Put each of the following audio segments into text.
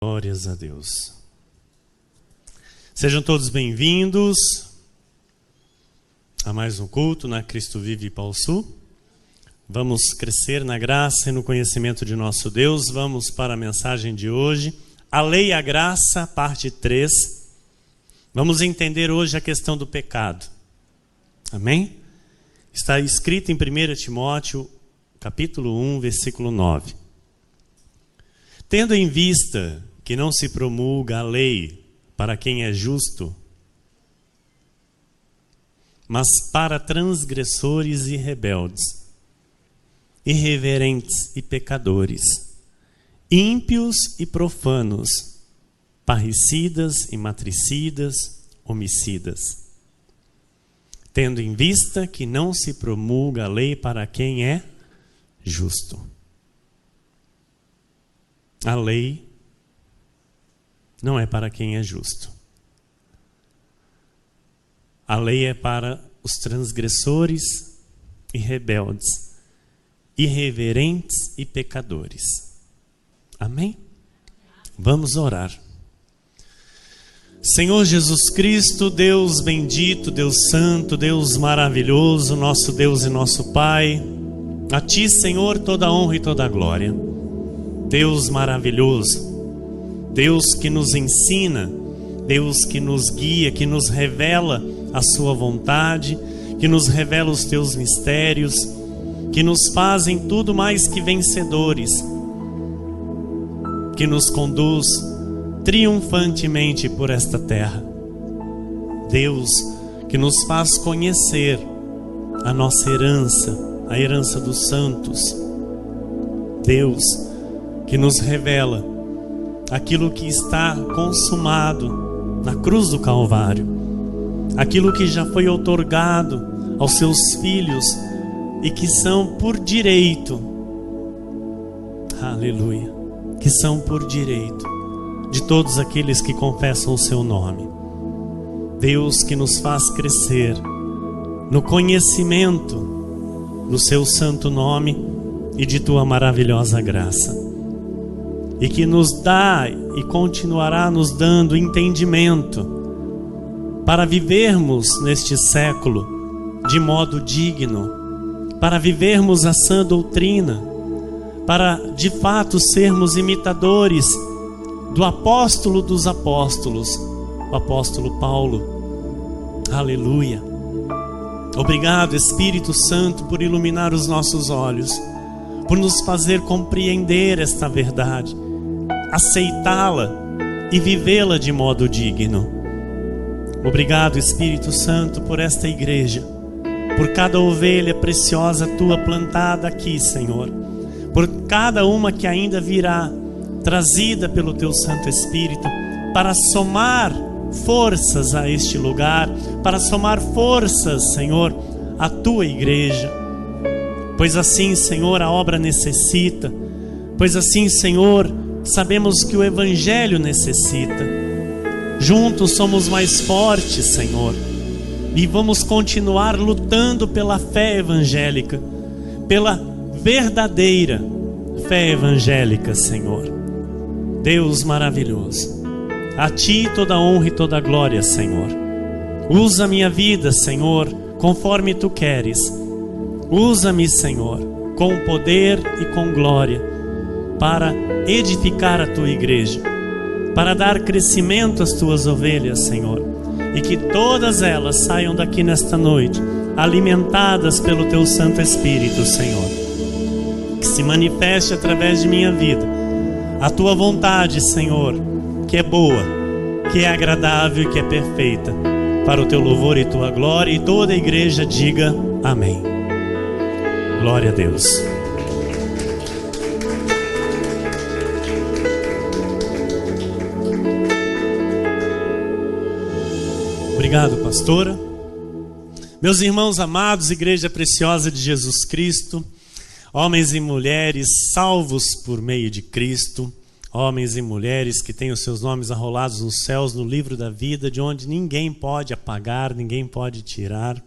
Glórias a Deus. Sejam todos bem-vindos a mais um culto na Cristo Vive Pau Sul. Vamos crescer na graça e no conhecimento de nosso Deus. Vamos para a mensagem de hoje. A Lei e a Graça, parte 3. Vamos entender hoje a questão do pecado. Amém? Está escrito em 1 Timóteo, capítulo 1, versículo 9. Tendo em vista que não se promulga a lei para quem é justo, mas para transgressores e rebeldes, irreverentes e pecadores, ímpios e profanos, parricidas e matricidas, homicidas. Tendo em vista que não se promulga a lei para quem é justo. A lei não é para quem é justo. A lei é para os transgressores e rebeldes, irreverentes e pecadores. Amém? Vamos orar. Senhor Jesus Cristo, Deus bendito, Deus santo, Deus maravilhoso, nosso Deus e nosso Pai, a Ti, Senhor, toda a honra e toda a glória. Deus maravilhoso, Deus que nos ensina, Deus que nos guia, que nos revela a Sua vontade, que nos revela os Teus mistérios, que nos fazem tudo mais que vencedores, que nos conduz triunfantemente por esta terra. Deus que nos faz conhecer a nossa herança, a herança dos santos. Deus que nos revela aquilo que está consumado na cruz do Calvário, aquilo que já foi outorgado aos seus filhos e que são por direito, aleluia, que são por direito de todos aqueles que confessam o seu nome. Deus que nos faz crescer no conhecimento do seu santo nome e de tua maravilhosa graça. E que nos dá e continuará nos dando entendimento para vivermos neste século de modo digno, para vivermos a sã doutrina, para de fato sermos imitadores do apóstolo dos apóstolos, o apóstolo Paulo. Aleluia. Obrigado, Espírito Santo, por iluminar os nossos olhos, por nos fazer compreender esta verdade, aceitá-la e vivê-la de modo digno. Obrigado, Espírito Santo, por esta igreja, por cada ovelha preciosa tua plantada aqui, Senhor, por cada uma que ainda virá, trazida pelo teu Santo Espírito, para somar forças a este lugar, para somar forças, Senhor, à tua igreja. Pois assim, Senhor, a obra necessita, pois assim, Senhor, sabemos que o Evangelho necessita. Juntos somos mais fortes, Senhor, e vamos continuar lutando pela fé evangélica, pela verdadeira fé evangélica, Senhor. Deus maravilhoso, a Ti toda a honra e toda a glória, Senhor. Usa minha vida, Senhor, conforme Tu queres. Usa-me, Senhor, com poder e com glória, para edificar a Tua igreja, para dar crescimento às Tuas ovelhas, Senhor, e que todas elas saiam daqui nesta noite alimentadas pelo Teu Santo Espírito, Senhor. Que se manifeste através de minha vida a Tua vontade, Senhor, que é boa, que é agradável e que é perfeita, para o Teu louvor e Tua glória, e toda a igreja diga amém. Glória a Deus. Obrigado, pastora. Meus irmãos amados, igreja preciosa de Jesus Cristo, homens e mulheres salvos por meio de Cristo, homens e mulheres que têm os seus nomes arrolados nos céus, no livro da vida, de onde ninguém pode apagar, ninguém pode tirar,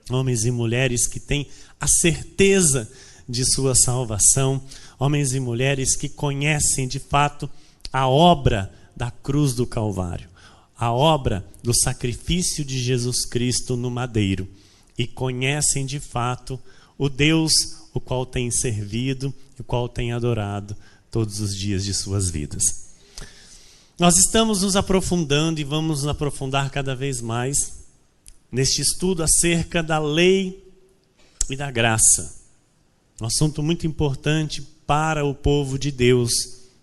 homens e mulheres que têm a certeza de sua salvação, homens e mulheres que conhecem de fato a obra da cruz do Calvário, a obra do sacrifício de Jesus Cristo no madeiro, e conhecem de fato o Deus o qual têm servido, o qual têm adorado todos os dias de suas vidas. Nós estamos nos aprofundando e vamos nos aprofundar cada vez mais neste estudo acerca da lei e da graça. Um assunto muito importante para o povo de Deus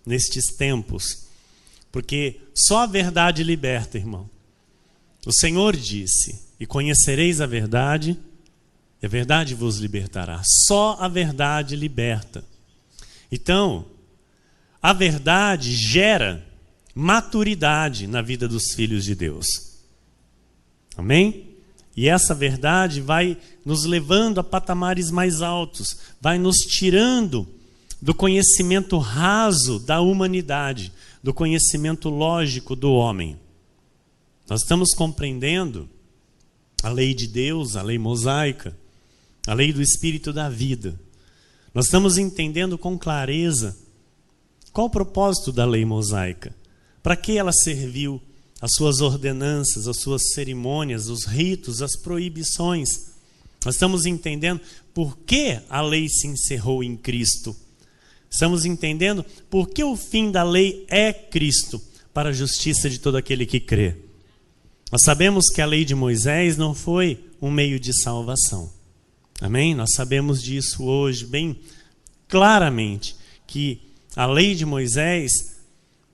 nestes tempos, porque só a verdade liberta, irmão. O Senhor disse: e conhecereis a verdade, e a verdade vos libertará. Só a verdade liberta. Então, a verdade gera maturidade na vida dos filhos de Deus. Amém? E essa verdade vai nos levando a patamares mais altos, vai nos tirando do conhecimento raso da humanidade, do conhecimento lógico do homem. Nós estamos compreendendo a lei de Deus, a lei mosaica, a lei do Espírito da vida. Nós estamos entendendo com clareza qual o propósito da lei mosaica, para que ela serviu, as suas ordenanças, as suas cerimônias, os ritos, as proibições. Nós estamos entendendo por que a lei se encerrou em Cristo. Estamos entendendo por que o fim da lei é Cristo, para a justiça de todo aquele que crê. Nós sabemos que a lei de Moisés não foi um meio de salvação. Amém? Nós sabemos disso hoje bem claramente, que a lei de Moisés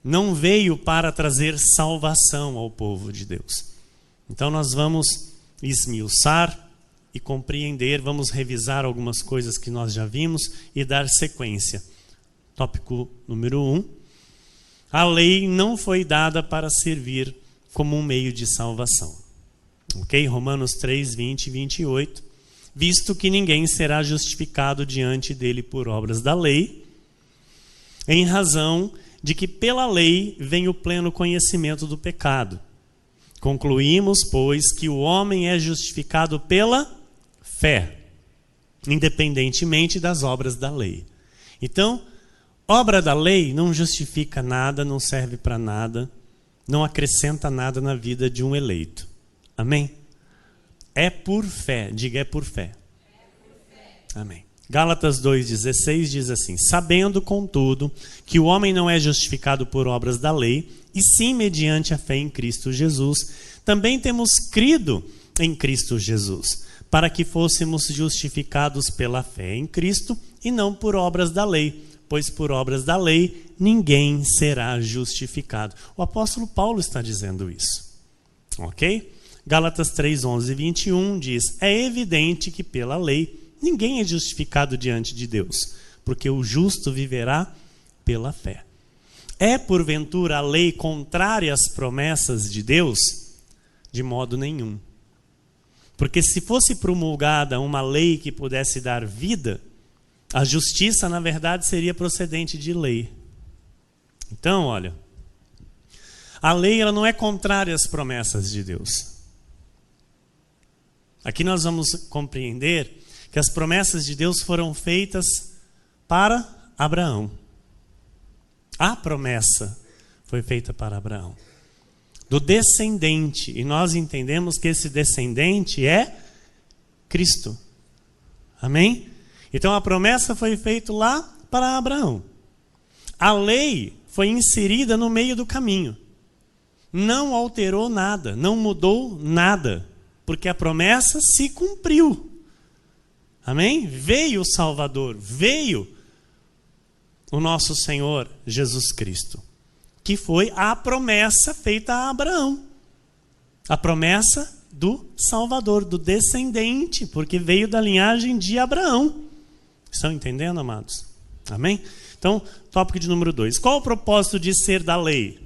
não veio para trazer salvação ao povo de Deus. Então nós vamos esmiuçar e compreender, vamos revisar algumas coisas que nós já vimos e dar sequência. Tópico número 1. A lei não foi dada para servir como um meio de salvação. Ok? Romanos 3, 20 e 28. Visto que ninguém será justificado diante dele por obras da lei, em razão de que pela lei vem o pleno conhecimento do pecado. Concluímos, pois, que o homem é justificado pela fé, independentemente das obras da lei. Então, obra da lei não justifica nada, não serve para nada, não acrescenta nada na vida de um eleito. Amém? É por fé, diga é por fé. Amém. Gálatas 2,16 diz assim: sabendo, contudo, que o homem não é justificado por obras da lei, e sim mediante a fé em Cristo Jesus, também temos crido em Cristo Jesus, para que fôssemos justificados pela fé em Cristo, e não por obras da lei, pois por obras da lei ninguém será justificado. O apóstolo Paulo está dizendo isso. Ok? Gálatas 3:11 e 21 diz: é evidente que pela lei ninguém é justificado diante de Deus, porque o justo viverá pela fé. É, porventura, a lei contrária às promessas de Deus? De modo nenhum. Porque se fosse promulgada uma lei que pudesse dar vida, a justiça, na verdade, seria procedente de lei. Então, olha, a lei ela não é contrária às promessas de Deus. Aqui nós vamos compreender que as promessas de Deus foram feitas para Abraão. A promessa foi feita para Abraão, do descendente, e nós entendemos que esse descendente é Cristo. Amém? Então a promessa foi feita lá para Abraão. A lei foi inserida no meio do caminho. Não alterou nada, não mudou nada, porque a promessa se cumpriu. Amém? Veio o Salvador, veio o nosso Senhor Jesus Cristo, que foi a promessa feita a Abraão. A promessa do Salvador, do descendente, porque veio da linhagem de Abraão. Estão entendendo, amados? Amém? Então, tópico de número 2. Qual o propósito de ser da lei?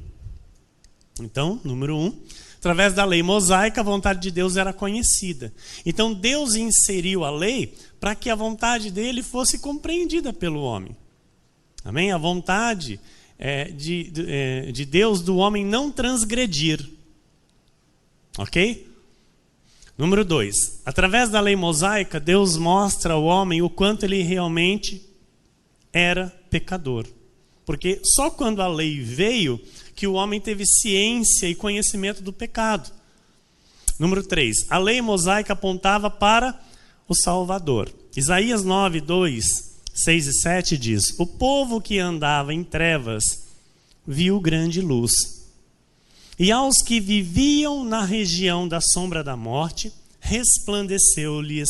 Então, número 1. Através da lei mosaica, a vontade de Deus era conhecida. Então, Deus inseriu a lei para que a vontade dele fosse compreendida pelo homem. Amém? A vontade de Deus do homem não transgredir. Ok? Número 2. Através da lei mosaica, Deus mostra ao homem o quanto ele realmente era pecador. Porque só quando a lei veio que o homem teve ciência e conhecimento do pecado. Número 3. A lei mosaica apontava para o Salvador. Isaías 9, 2, 6 e 7 diz: o povo que andava em trevas viu grande luz. E aos que viviam na região da sombra da morte, resplandeceu-lhes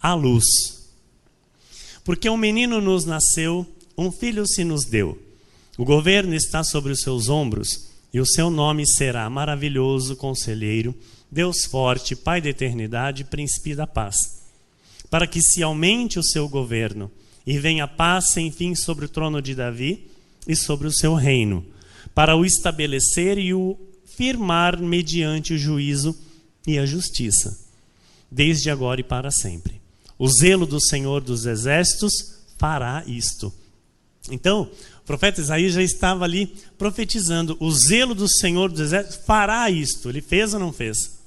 a luz. Porque um menino nos nasceu, um filho se nos deu. O governo está sobre os seus ombros, e o seu nome será Maravilhoso Conselheiro, Deus Forte, Pai da Eternidade, Príncipe da Paz. Para que se aumente o seu governo, e venha paz sem fim sobre o trono de Davi e sobre o seu reino, para o estabelecer e o firmar mediante o juízo e a justiça, desde agora e para sempre. O zelo do Senhor dos Exércitos fará isto. Então, o profeta Isaías já estava ali profetizando: o zelo do Senhor dos Exércitos fará isto. Ele fez ou não fez?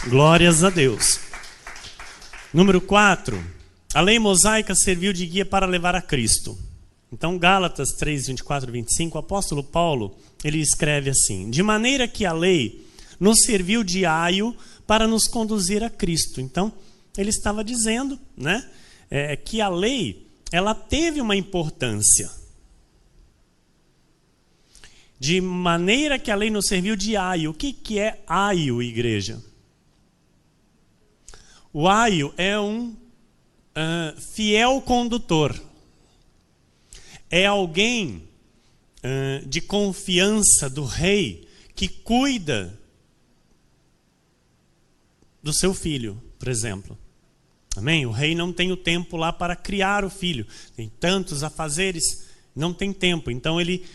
Glórias a Deus. Número 4. A lei mosaica serviu de guia para levar a Cristo. Então, Gálatas 3, 24 e 25, o apóstolo Paulo, ele escreve assim: de maneira que a lei nos serviu de aio para nos conduzir a Cristo. Então, ele estava dizendo, né, que a lei, ela teve uma importância. De maneira que a lei nos serviu de aio. O que é aio, igreja? O aio é um fiel condutor. É alguém de confiança do rei que cuida do seu filho, por exemplo. Amém? O rei não tem o tempo lá para criar o filho. Tem tantos afazeres, não tem tempo. Então ele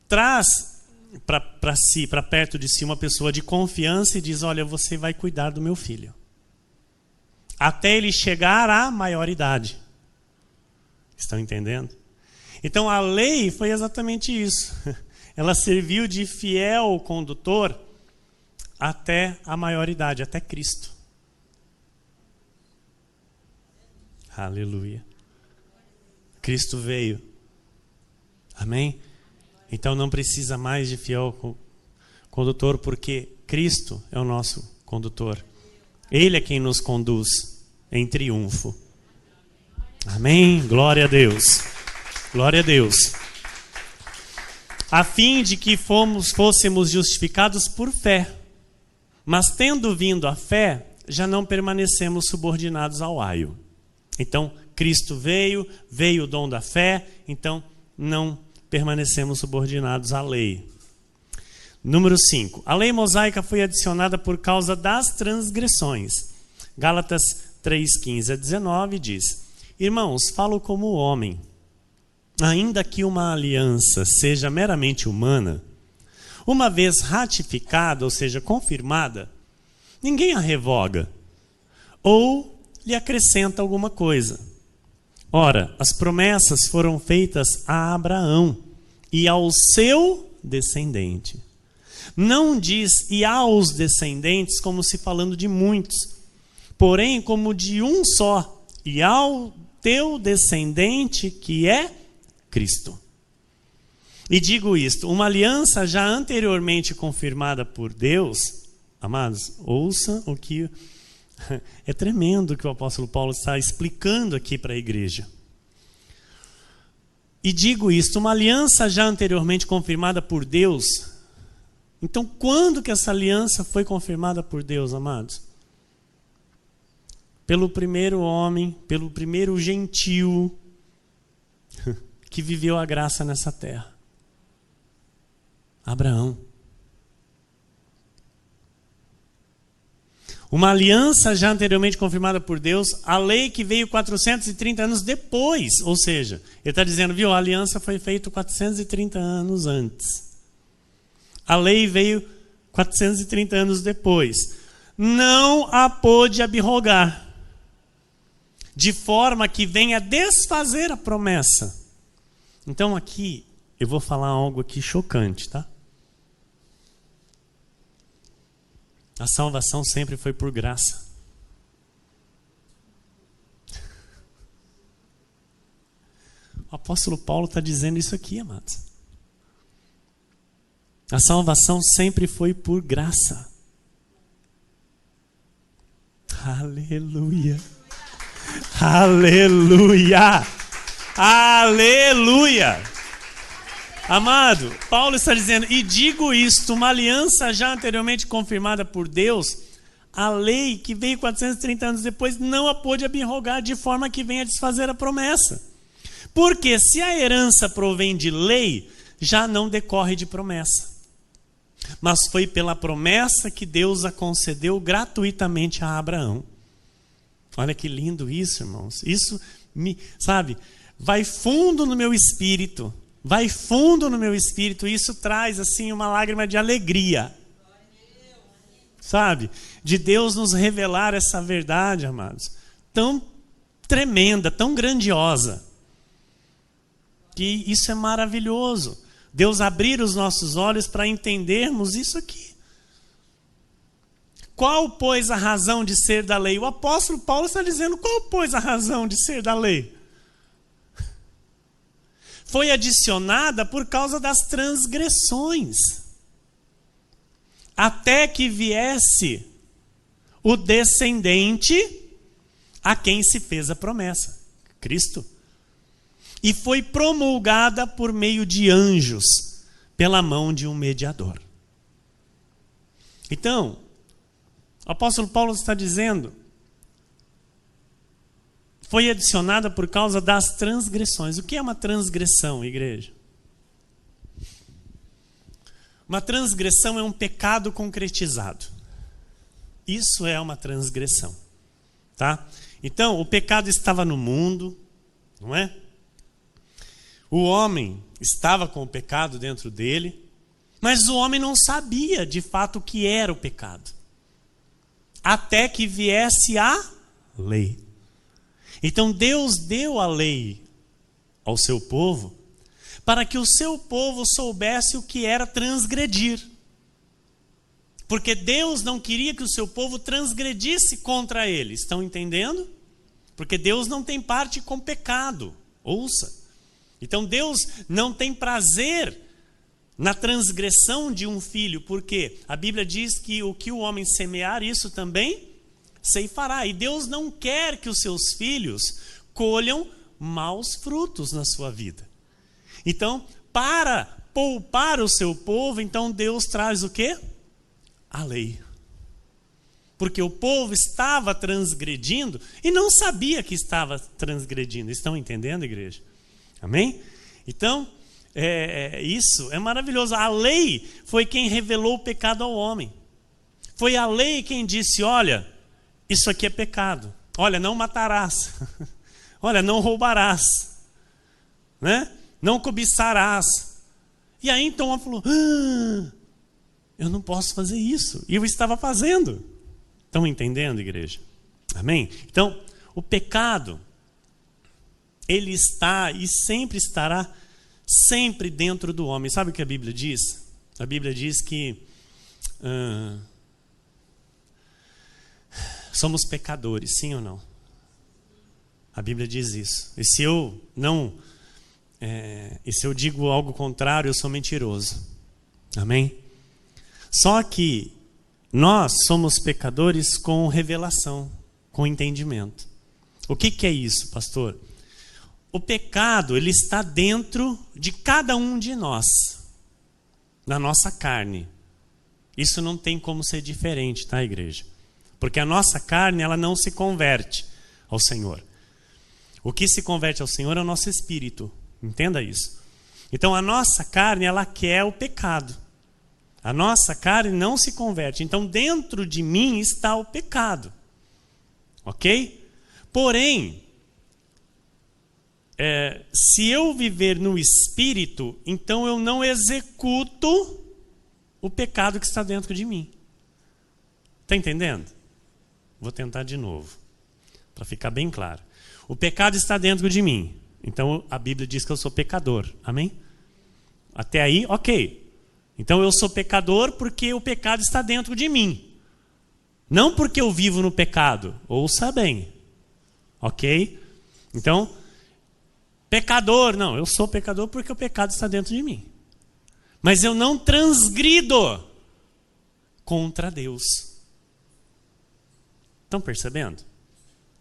traz para perto de si uma pessoa de confiança e diz: olha, você vai cuidar do meu filho. Até ele chegar à maioridade. Estão entendendo? Então a lei foi exatamente isso. Ela serviu de fiel condutor até a maioridade, até Cristo. Aleluia. Cristo veio. Amém? Então não precisa mais de fiel condutor, porque Cristo é o nosso condutor. Ele é quem nos conduz em triunfo. Amém? Glória a Deus. Glória a Deus. A fim de que fôssemos justificados por fé. Mas tendo vindo a fé, já não permanecemos subordinados ao aio. Então, Cristo veio o dom da fé, então não permanecemos subordinados à lei. Número 5. A lei mosaica foi adicionada por causa das transgressões. Gálatas 3, 15 a 19 diz: irmãos, falo como homem. Ainda que uma aliança seja meramente humana, uma vez ratificada, ou seja, confirmada, ninguém a revoga ou lhe acrescenta alguma coisa. Ora, as promessas foram feitas a Abraão e ao seu descendente. Não diz e aos descendentes como se falando de muitos, porém como de um só, e ao teu descendente que é Cristo. E digo isto: uma aliança já anteriormente confirmada por Deus, amados, ouça o que é tremendo o que o apóstolo Paulo está explicando aqui para a igreja. E digo isto: uma aliança já anteriormente confirmada por Deus. Então, quando que essa aliança foi confirmada por Deus, amados? Pelo primeiro homem, pelo primeiro gentil que viveu a graça nessa terra. Abraão. Uma aliança já anteriormente confirmada por Deus, a lei que veio 430 anos depois. Ou seja, ele está dizendo, viu, a aliança foi feita 430 anos antes. A lei veio 430 anos depois. Não a pôde abrogar, de forma que venha desfazer a promessa. Então aqui, eu vou falar algo aqui chocante, tá? A salvação sempre foi por graça. O apóstolo Paulo está dizendo isso aqui, amados. A salvação sempre foi por graça. Aleluia. Aleluia. Aleluia. Amado, Paulo está dizendo, e digo isto, uma aliança já anteriormente confirmada por Deus, a lei que veio 430 anos depois não a pôde abrogar de forma que venha desfazer a promessa. Porque se a herança provém de lei, já não decorre de promessa. Mas foi pela promessa que Deus a concedeu gratuitamente a Abraão. Olha que lindo isso, irmãos. Isso vai fundo no meu espírito. Vai fundo no meu espírito. Isso traz assim uma lágrima de alegria. De Deus nos revelar essa verdade, amados. Tão tremenda, tão grandiosa. Que isso é maravilhoso. Deus abrir os nossos olhos para entendermos isso aqui. Qual, pois, a razão de ser da lei? O apóstolo Paulo está dizendo, qual, pois, a razão de ser da lei? Foi adicionada por causa das transgressões. Até que viesse o descendente a quem se fez a promessa, Cristo. E foi promulgada por meio de anjos, pela mão de um mediador. Então, o apóstolo Paulo está dizendo, foi adicionada por causa das transgressões. O que é uma transgressão, igreja? Uma transgressão é um pecado concretizado. Isso é uma transgressão. Tá? Então, o pecado estava no mundo, não é? O homem estava com o pecado dentro dele, mas o homem não sabia de fato o que era o pecado. Até que viesse a lei. Então Deus deu a lei ao seu povo, para que o seu povo soubesse o que era transgredir. Porque Deus não queria que o seu povo transgredisse contra ele. Estão entendendo? Porque Deus não tem parte com pecado. Ouça. Então Deus não tem prazer na transgressão de um filho, porque a Bíblia diz que o que o homem semear, isso também ceifará. E Deus não quer que os seus filhos colham maus frutos na sua vida. Então, para poupar o seu povo, então Deus traz o quê? A lei. Porque o povo estava transgredindo e não sabia que estava transgredindo. Estão entendendo, igreja? Amém? Então, isso é maravilhoso. A lei foi quem revelou o pecado ao homem. Foi a lei quem disse, olha, isso aqui é pecado. Olha, não matarás. Olha, não roubarás. Né? Não cobiçarás. E aí então ela falou, eu não posso fazer isso. E eu estava fazendo. Estão entendendo, igreja? Amém? Então, o pecado, ele está e sempre estará sempre dentro do homem. Sabe o que a Bíblia diz? A Bíblia diz que somos pecadores, sim ou não? A Bíblia diz isso. E se eu digo algo contrário, eu sou mentiroso. Amém? Só que nós somos pecadores com revelação, com entendimento. O que é isso, pastor? O pecado, ele está dentro de cada um de nós, na nossa carne. Isso não tem como ser diferente, tá, igreja? Porque a nossa carne, ela não se converte ao Senhor. O que se converte ao Senhor é o nosso espírito. Entenda isso. Então a nossa carne, ela quer o pecado. A nossa carne não se converte. Então dentro de mim está o pecado. Ok? Porém, se eu viver no espírito, então eu não executo o pecado que está dentro de mim. Está entendendo? Vou tentar de novo, para ficar bem claro. O pecado está dentro de mim. Então a Bíblia diz que eu sou pecador. Amém? Até aí, ok. Então eu sou pecador porque o pecado está dentro de mim. Não porque eu vivo no pecado. Ouça bem. Ok? Então, pecador. Não, eu sou pecador porque o pecado está dentro de mim. Mas eu não transgrido contra Deus. Estão percebendo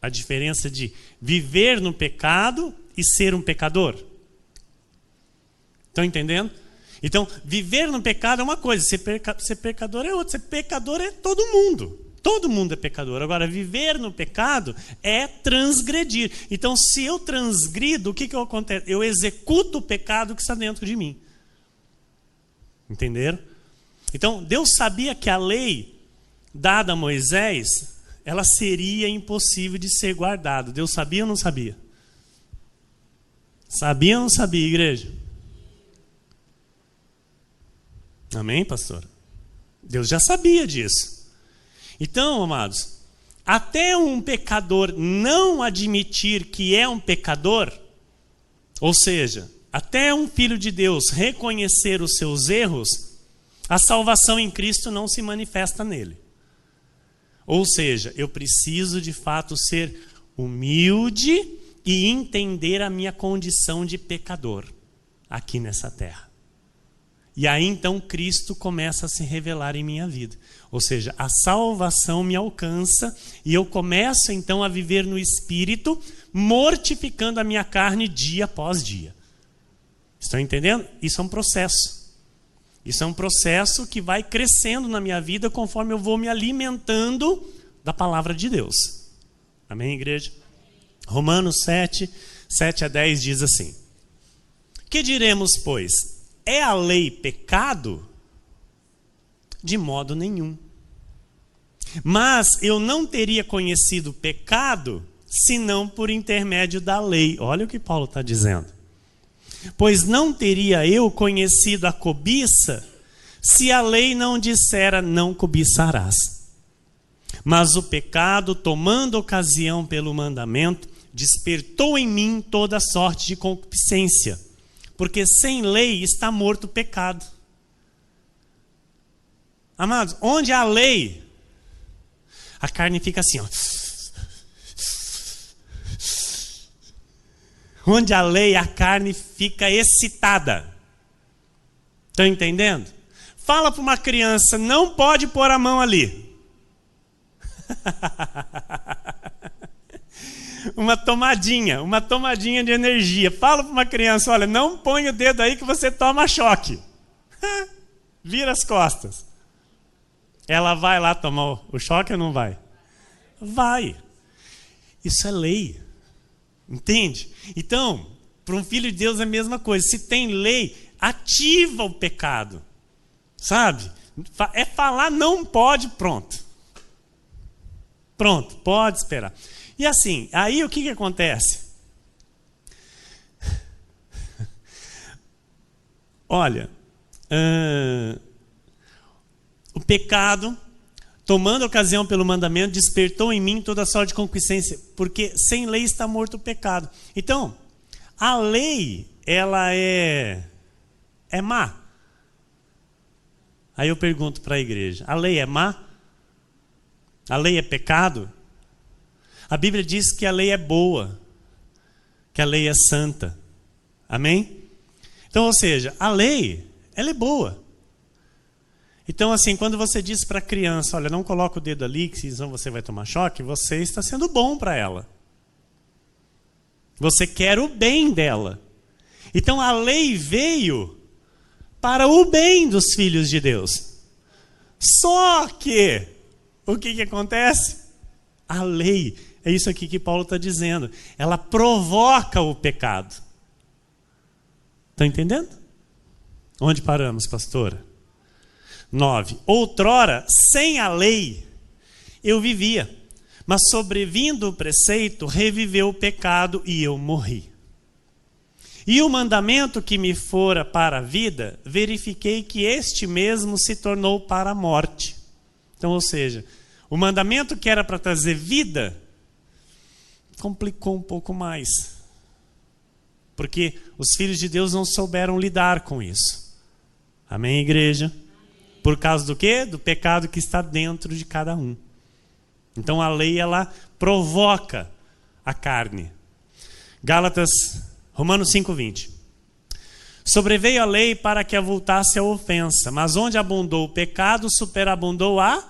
a diferença de viver no pecado e ser um pecador? Estão entendendo? Então, viver no pecado é uma coisa, ser pecador é outra. Ser pecador é todo mundo. Todo mundo é pecador. Agora, viver no pecado é transgredir. Então, se eu transgrido, o que acontece? Eu executo o pecado que está dentro de mim. Entenderam? Então, Deus sabia que a lei dada a Moisés, ela seria impossível de ser guardada. Deus sabia ou não sabia? Sabia ou não sabia, igreja? Amém, pastor? Deus já sabia disso. Então, amados, até um pecador não admitir que é um pecador, ou seja, até um filho de Deus reconhecer os seus erros, a salvação em Cristo não se manifesta nele. Ou seja, eu preciso de fato ser humilde e entender a minha condição de pecador aqui nessa terra. E aí então Cristo começa a se revelar em minha vida. Ou seja, a salvação me alcança e eu começo então a viver no Espírito, mortificando a minha carne dia após dia. Estão entendendo? Isso é um processo. Isso é um processo que vai crescendo na minha vida conforme eu vou me alimentando da palavra de Deus. Amém, igreja? Romanos 7, 7-10 diz assim: que diremos, pois? É a lei pecado? De modo nenhum. Mas eu não teria conhecido pecado senão por intermédio da lei. Olha o que Paulo está dizendo. Pois não teria eu conhecido a cobiça se a lei não dissera não cobiçarás. Mas o pecado, tomando ocasião pelo mandamento, despertou em mim toda sorte de concupiscência. Porque sem lei está morto o pecado. Amados, onde há lei, a carne fica assim, ó. Onde há lei, a carne fica excitada. Estão entendendo? Fala para uma criança, não pode pôr a mão ali. Uma tomadinha de energia. Fala para uma criança, olha, não põe o dedo aí que você toma choque. Vira as costas. Ela vai lá tomar o choque ou não vai? Vai. Isso é lei. Entende? Então, para um filho de Deus é a mesma coisa. Se tem lei, ativa o pecado. Sabe? É falar não pode, pronto. Pronto, pode esperar. E assim, aí o que acontece? Olha, o pecado, tomando ocasião pelo mandamento, despertou em mim toda sorte de concupiscência, porque sem lei está morto o pecado. Então, a lei, ela é má. Aí eu pergunto para a igreja, a lei é má? A lei é pecado? A Bíblia diz que a lei é boa, que a lei é santa. Amém? Então, ou seja, a lei, ela é boa. Então, assim, quando você diz para a criança, olha, não coloca o dedo ali, que senão você vai tomar choque, você está sendo bom para ela. Você quer o bem dela. Então, a lei veio para o bem dos filhos de Deus. Só que, o que acontece? A lei, é isso aqui que Paulo está dizendo, ela provoca o pecado. Estão entendendo? Onde paramos, pastora? 9. Outrora, sem a lei, eu vivia, mas sobrevindo o preceito, reviveu o pecado e eu morri. E o mandamento que me fora para a vida, verifiquei que este mesmo se tornou para a morte. Então, ou seja, o mandamento que era para trazer vida, complicou um pouco mais. Porque os filhos de Deus não souberam lidar com isso. Amém, igreja? Por causa do quê? Do pecado que está dentro de cada um. Então a lei, ela provoca a carne. Gálatas Romanos 5:20. Sobreveio a lei para que avultasse a ofensa, mas onde abundou o pecado, superabundou a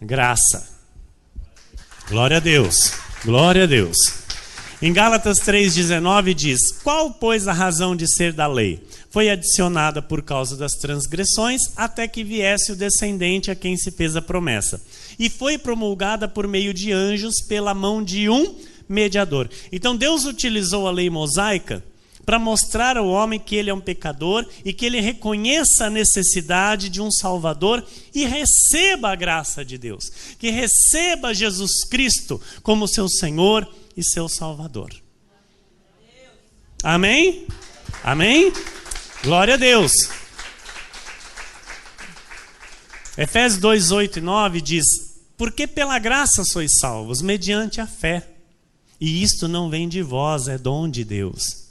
graça. Glória a Deus, glória a Deus. Em Gálatas 3,19 diz: qual, pois, a razão de ser da lei? Foi adicionada por causa das transgressões, até que viesse o descendente a quem se fez a promessa. E foi promulgada por meio de anjos pela mão de um mediador. Então Deus utilizou a lei mosaica para mostrar ao homem que ele é um pecador e que ele reconheça a necessidade de um Salvador e receba a graça de Deus, que receba Jesus Cristo como seu Senhor e seu Salvador. Amém? Amém? Glória a Deus. Efésios 2, 8 e 9 diz: porque pela graça sois salvos, mediante a fé. E isto não vem de vós, é dom de Deus.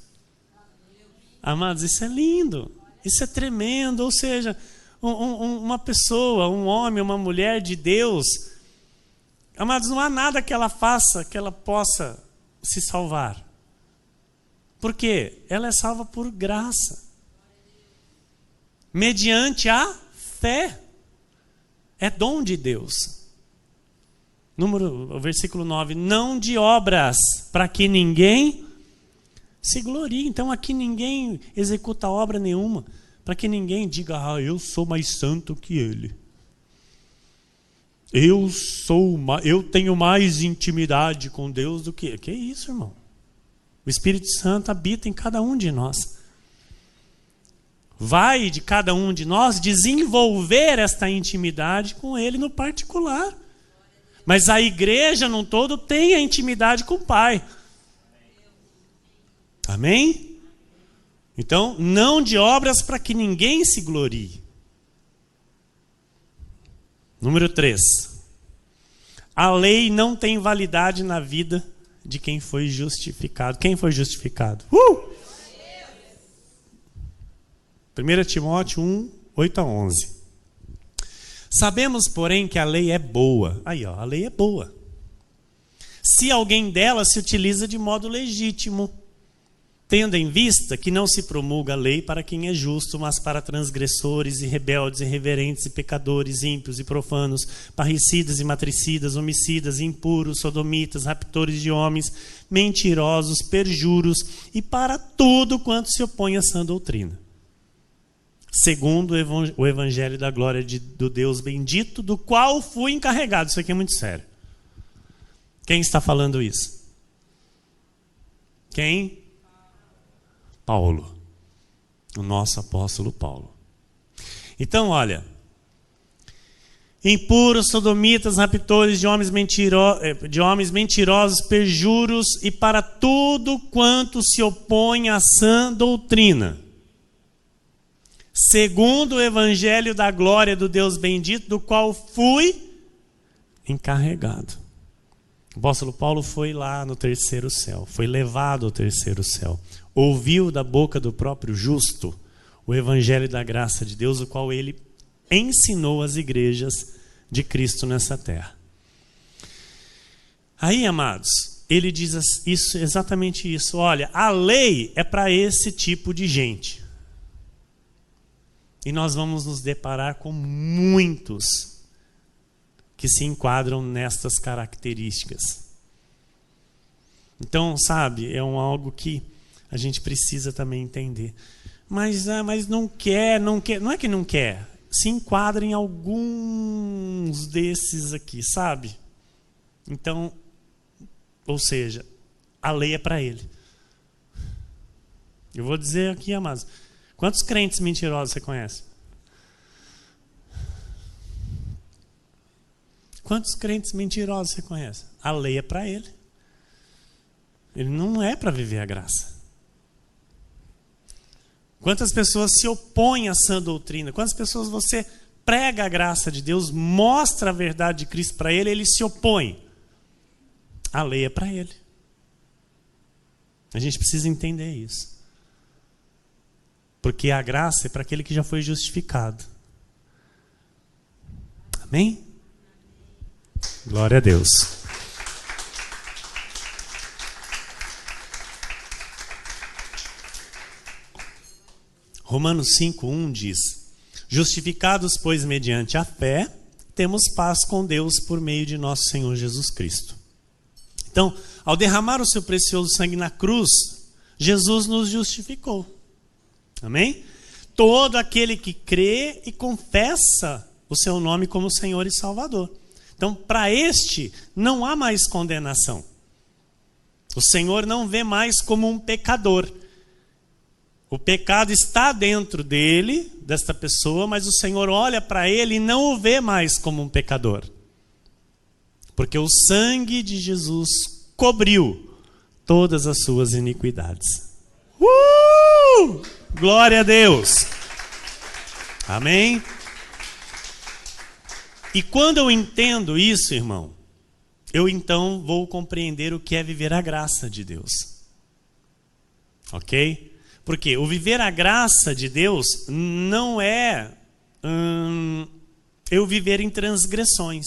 Amados, isso é lindo, isso é tremendo. Ou seja, uma pessoa, um homem, uma mulher de Deus, amados, não há nada que ela faça que ela possa se salvar. Por quê? Ela é salva por graça, mediante a fé. É dom de Deus. Versículo 9: não de obras, para que ninguém se glorie. Então aqui ninguém executa obra nenhuma, para que ninguém diga: eu sou mais santo que ele. Eu tenho mais intimidade com Deus do que ele. Que isso, irmão? O Espírito Santo habita em cada um de nós. Vai de cada um de nós desenvolver esta intimidade com ele no particular. Mas a igreja num todo tem a intimidade com o Pai. Amém? Então, não de obras para que ninguém se glorie. Número 3. A lei não tem validade na vida de quem foi justificado. Quem foi justificado? 1 Timóteo 1, 8 a 11. Sabemos, porém, que a lei é boa. Aí, a lei é boa. Se alguém dela se utiliza de modo legítimo, tendo em vista que não se promulga a lei para quem é justo, mas para transgressores e rebeldes, irreverentes e pecadores, ímpios e profanos, parricidas e matricidas, homicidas, impuros, sodomitas, raptores de homens, mentirosos, perjuros e para tudo quanto se opõe à sã doutrina. Segundo o evangelho da glória do Deus bendito, do qual fui encarregado. Isso aqui é muito sério. Quem está falando isso? Quem? Paulo. O nosso apóstolo Paulo. Então, olha. Impuros, sodomitas, raptores de homens mentirosos, perjuros e para tudo quanto se opõe à sã doutrina. Segundo o evangelho da glória do Deus bendito, do qual fui encarregado. O apóstolo Paulo foi lá no terceiro céu, foi levado ao terceiro céu, ouviu da boca do próprio justo o evangelho da graça de Deus, o qual ele ensinou às igrejas de Cristo nessa terra. Aí, amados, ele diz isso, exatamente isso. Olha, a lei é para esse tipo de gente. E nós vamos nos deparar com muitos que se enquadram nestas características. Então, sabe, é algo que a gente precisa também entender. Mas não quer. Não é que não quer. Se enquadra em alguns desses aqui, sabe? Então, ou seja, a lei é para ele. Eu vou dizer aqui, amados. Quantos crentes mentirosos você conhece? Quantos crentes mentirosos você conhece? A lei é para ele. Ele não é para viver a graça. Quantas pessoas se opõem à sã doutrina? Quantas pessoas você prega a graça de Deus, mostra a verdade de Cristo para ele, ele se opõe? A lei é para ele. A gente precisa entender isso. Porque a graça é para aquele que já foi justificado. Amém? Glória a Deus. Romanos 5:1 diz: justificados, pois, mediante a fé, temos paz com Deus por meio de nosso Senhor Jesus Cristo. Então, ao derramar o seu precioso sangue na cruz, Jesus nos justificou. Amém? Todo aquele que crê e confessa o seu nome como Senhor e Salvador. Então, para este, não há mais condenação. O Senhor não vê mais como um pecador. O pecado está dentro dele, desta pessoa, mas o Senhor olha para ele e não o vê mais como um pecador. Porque o sangue de Jesus cobriu todas as suas iniquidades. Glória a Deus! Amém? E quando eu entendo isso, irmão, eu então vou compreender o que é viver a graça de Deus. Ok? Porque o viver a graça de Deus não é eu viver em transgressões.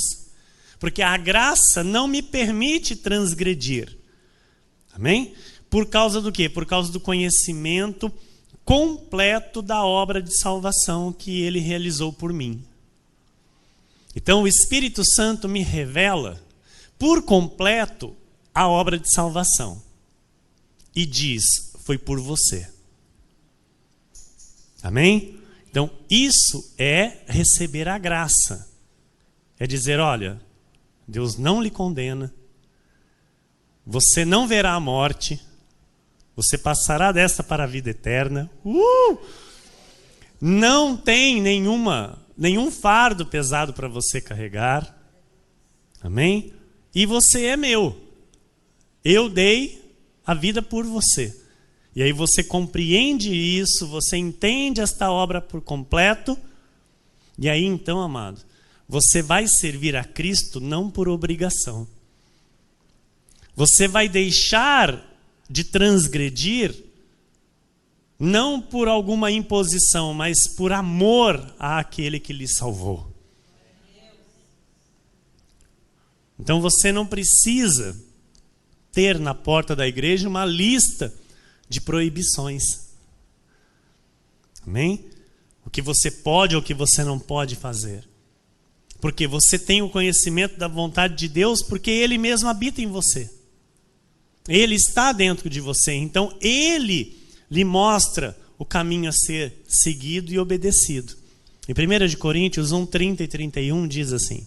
Porque a graça não me permite transgredir. Amém? Por causa do quê? Por causa do conhecimento completo da obra de salvação que ele realizou por mim. Então o Espírito Santo me revela por completo a obra de salvação. E diz: foi por você. Amém? Então isso é receber a graça. É dizer: olha, Deus não lhe condena. Você não verá a morte. Você passará desta para a vida eterna. Não tem nenhum fardo pesado para você carregar. Amém? E você é meu. Eu dei a vida por você. E aí você compreende isso, você entende esta obra por completo. E aí então, amado, você vai servir a Cristo não por obrigação. Você vai deixar de transgredir não por alguma imposição, mas por amor àquele que lhe salvou. Então você não precisa ter na porta da igreja uma lista de proibições. Amém? O que você pode ou o que você não pode fazer. Porque você tem o conhecimento da vontade de Deus, porque Ele mesmo habita em você. Ele está dentro de você. Então Ele lhe mostra o caminho a ser seguido e obedecido. Em 1 Coríntios 1, 30 e 31 diz assim: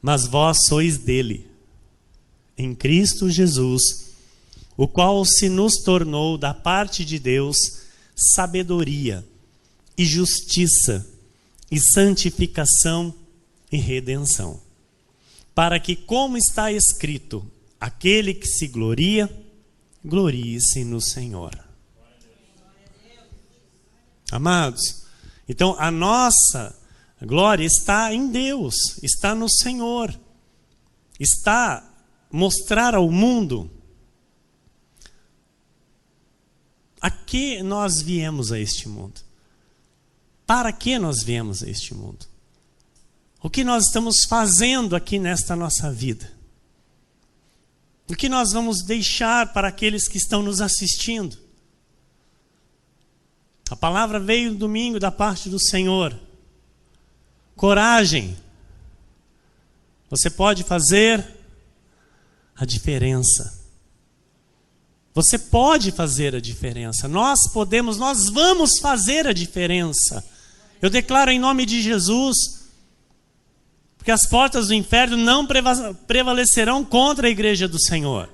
mas vós sois dele, em Cristo Jesus, o qual se nos tornou da parte de Deus sabedoria e justiça e santificação e redenção, para que, como está escrito, aquele que se gloria, glorie-se no Senhor. Amados, então a nossa glória está em Deus, está no Senhor, está mostrar ao mundo a que nós viemos a este mundo. Para que nós viemos a este mundo? O que nós estamos fazendo aqui nesta nossa vida? O que nós vamos deixar para aqueles que estão nos assistindo? A palavra veio no domingo da parte do Senhor. Coragem. Você pode fazer a diferença. Você pode fazer a diferença. Nós vamos fazer a diferença. Eu declaro em nome de Jesus, porque as portas do inferno não prevalecerão contra a igreja do Senhor.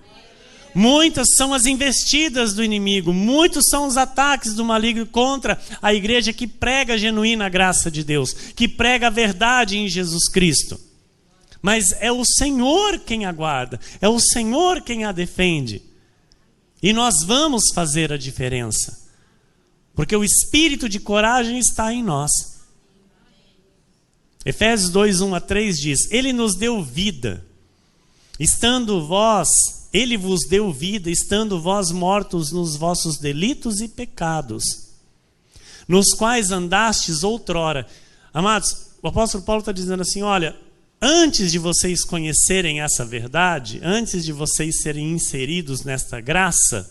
Muitas são as investidas do inimigo, muitos são os ataques do maligno contra a igreja que prega a genuína graça de Deus, que prega a verdade em Jesus Cristo. Mas é o Senhor quem a guarda, é o Senhor quem a defende. E nós vamos fazer a diferença, porque o espírito de coragem está em nós. Efésios 2, 1 a 3 diz: Ele nos deu vida, Ele vos deu vida, estando vós mortos nos vossos delitos e pecados, nos quais andastes outrora. Amados, o apóstolo Paulo está dizendo assim: olha, antes de vocês conhecerem essa verdade, antes de vocês serem inseridos nesta graça,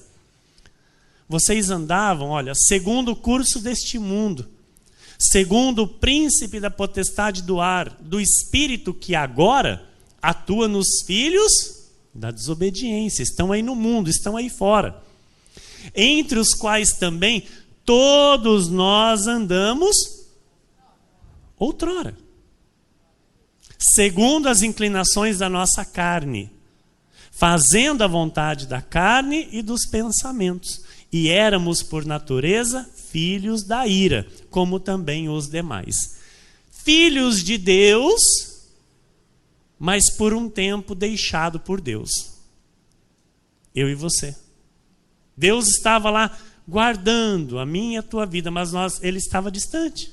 vocês andavam, olha, segundo o curso deste mundo, segundo o príncipe da potestade do ar, do espírito que agora atua nos filhos da desobediência. Estão aí no mundo, estão aí fora. Entre os quais também todos nós andamos outrora, segundo as inclinações da nossa carne, fazendo a vontade da carne e dos pensamentos. E éramos, por natureza, filhos da ira, como também os demais. Filhos de Deus, mas por um tempo deixado por Deus. Eu e você. Deus estava lá guardando a minha e a tua vida, mas ele estava distante.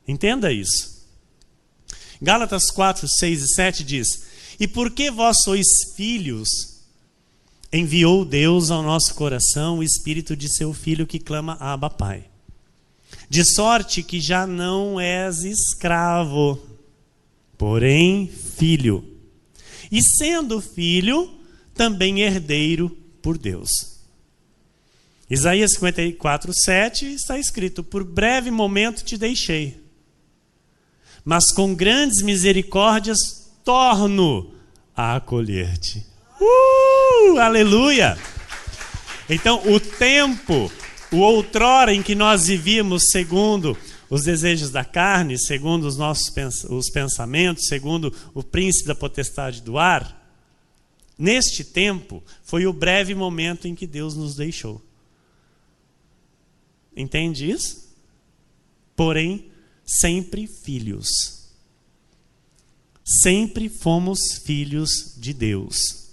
Entenda isso. Gálatas 4, 6 e 7 diz: e porque vós sois filhos, enviou Deus ao nosso coração o espírito de seu Filho que clama: Abba, Pai. De sorte que já não és escravo, porém filho. E sendo filho, também herdeiro por Deus. Isaías 54, 7 está escrito: por breve momento te deixei, mas com grandes misericórdias torno a acolher-te. Aleluia! Então, o tempo, o outrora em que nós vivíamos segundo os desejos da carne, segundo os nossos os pensamentos, segundo o príncipe da potestade do ar, neste tempo foi o breve momento em que Deus nos deixou. Entende isso? Porém, sempre filhos. Sempre fomos filhos de Deus.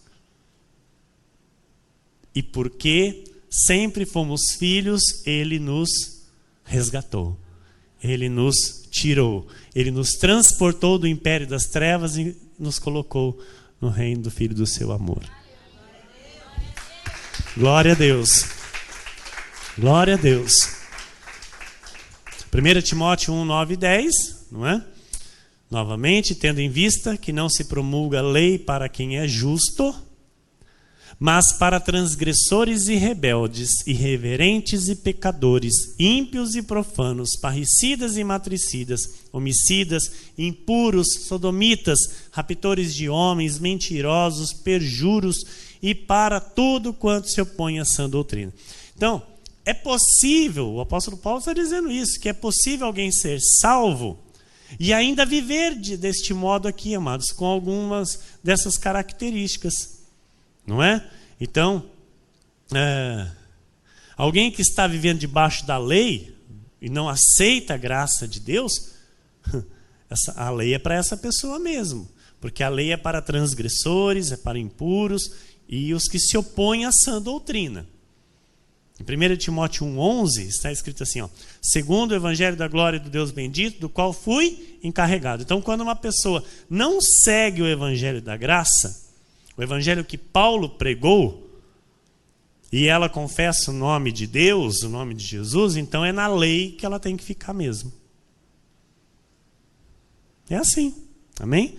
E porque sempre fomos filhos, Ele nos resgatou. Ele nos tirou. Ele nos transportou do império das trevas e nos colocou no reino do Filho do seu amor. Glória a Deus. Glória a Deus. 1 Timóteo 1, 9 e 10, não é? Novamente, tendo em vista que não se promulga lei para quem é justo, mas para transgressores e rebeldes, irreverentes e pecadores, ímpios e profanos, parricidas e matricidas, homicidas, impuros, sodomitas, raptores de homens, mentirosos, perjuros, e para tudo quanto se opõe à sã doutrina. Então, é possível, o apóstolo Paulo está dizendo isso, que é possível alguém ser salvo e ainda viver deste modo aqui, amados, com algumas dessas características. Não é? Então, alguém que está vivendo debaixo da lei e não aceita a graça de Deus, a lei é para essa pessoa mesmo. Porque a lei é para transgressores, é para impuros e os que se opõem à sã doutrina. Em 1 Timóteo 1,11 está escrito assim, ó, segundo o evangelho da glória do Deus bendito, do qual fui encarregado. Então, quando uma pessoa não segue o evangelho da graça, o evangelho que Paulo pregou, e ela confessa o nome de Deus, o nome de Jesus, então é na lei que ela tem que ficar mesmo. É assim, amém?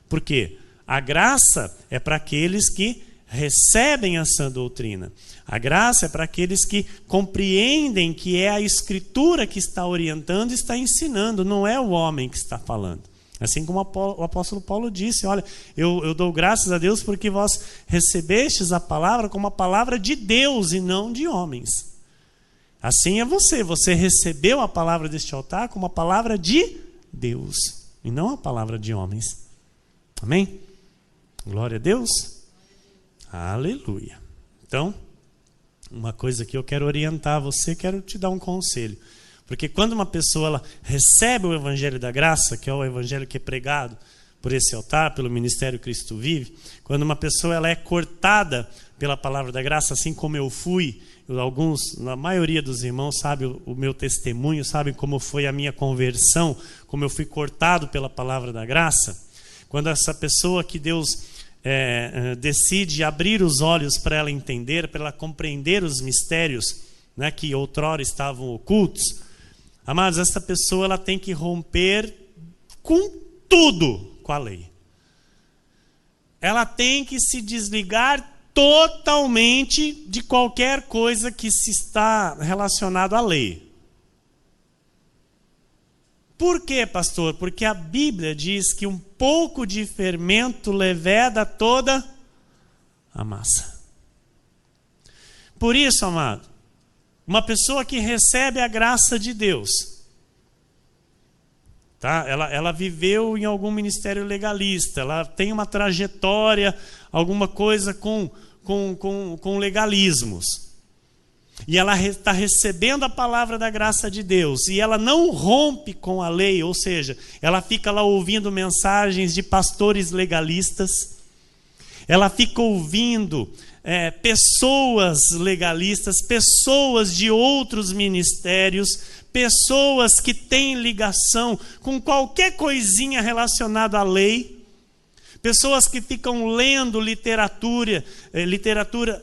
Porque a graça é para aqueles que recebem a sã doutrina. A graça é para aqueles que compreendem que é a Escritura que está orientando e está ensinando, não é o homem que está falando. Assim como o apóstolo Paulo disse, olha, eu dou graças a Deus porque vós recebestes a palavra como a palavra de Deus e não de homens. Assim é você recebeu a palavra deste altar como a palavra de Deus e não a palavra de homens. Amém? Glória a Deus. Aleluia. Então, uma coisa que eu quero orientar você, quero te dar um conselho. Porque quando uma pessoa ela recebe o evangelho da graça, que é o evangelho que é pregado por esse altar, pelo ministério Cristo Vive, quando uma pessoa ela é cortada pela palavra da graça, assim como eu fui, a maioria dos irmãos sabe o meu testemunho, sabem como foi a minha conversão, como eu fui cortado pela palavra da graça. Quando essa pessoa que Deus decide abrir os olhos para ela entender, para ela compreender os mistérios, né, que outrora estavam ocultos, amados, essa pessoa ela tem que romper com tudo com a lei. Ela tem que se desligar totalmente de qualquer coisa que se está relacionado à lei. Por quê, pastor? Porque a Bíblia diz que um pouco de fermento leveda toda a massa. Por isso, amado, uma pessoa que recebe a graça de Deus, tá? Ela viveu em algum ministério legalista, ela tem uma trajetória, alguma coisa com legalismos. E ela está recebendo a palavra da graça de Deus, e ela não rompe com a lei, ou seja, ela fica lá ouvindo mensagens de pastores legalistas, ela fica ouvindo pessoas legalistas, pessoas de outros ministérios, pessoas que têm ligação com qualquer coisinha relacionada à lei, pessoas que ficam lendo literatura